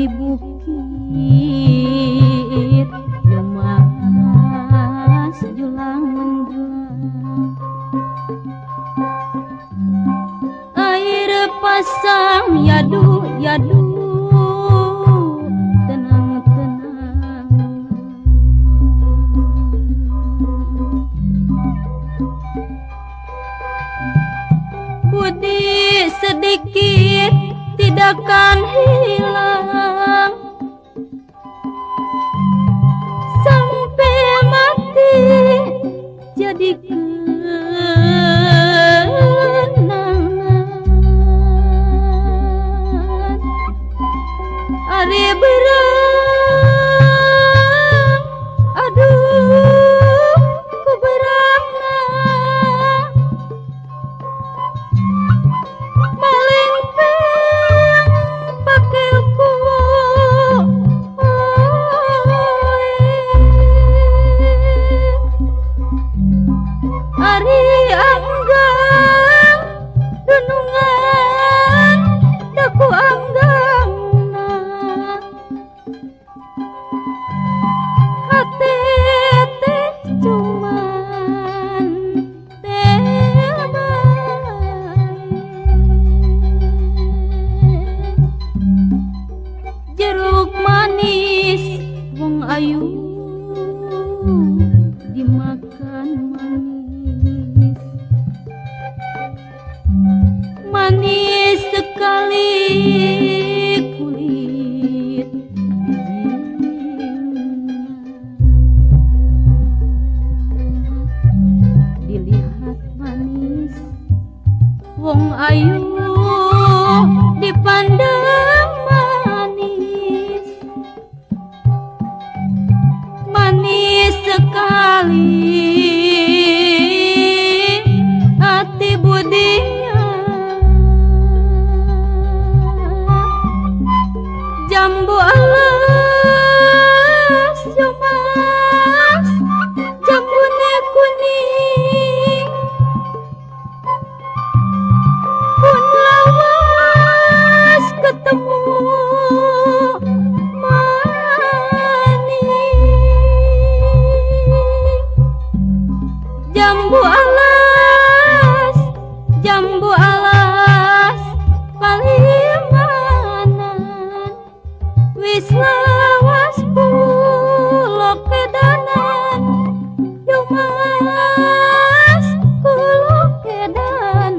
bukit Yomas julang menjulang air pasang yadu yadu tenang tenang budi sedikit tidak akan hilang sampai mati jadi kenangan ari berang aduh ku berangna maling Ari anggang renungan daku anggangna hati teh cuman jeruk manis wong ayu dimakan manis manis sekali kulit bijinya dilihat manis wong ayu dipandang manis manis sekali hati budinya jambu alas Yomas jambunya kuning pun lawas ketemu jambu alas palimanan wis lawas pulo kedanan Yomas pulo kedanan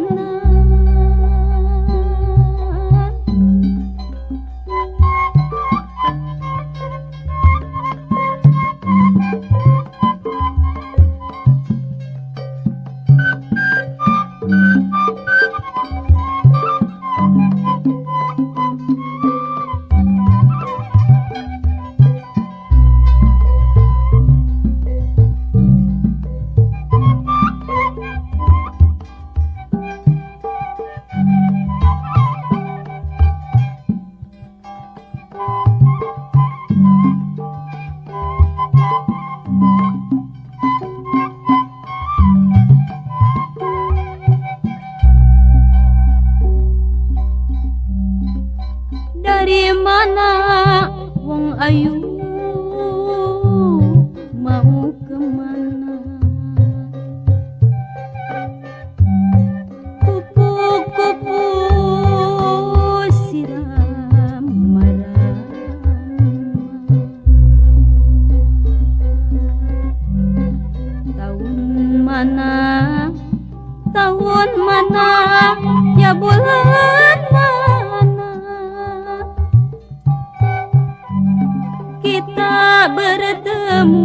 dari mana wong ayu mau kemana kupu-kupu siram marah tahun mana ya bulan kita bertemu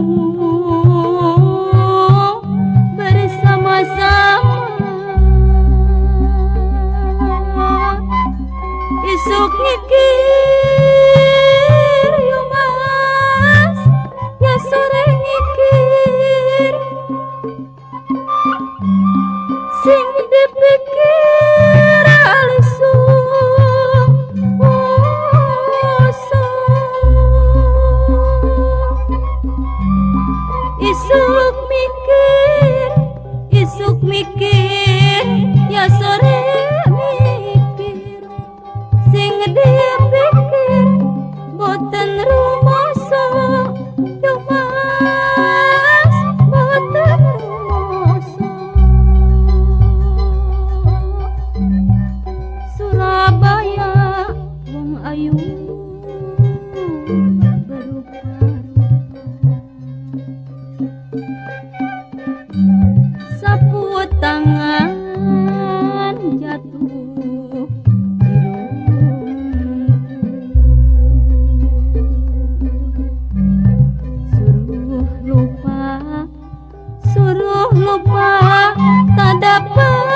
bersama-sama isuk ngikir Yomas ya sore ngikir sing dipikir alisung isuk mikir ya sore mikir sing dia pikir suruh lupa tak dapat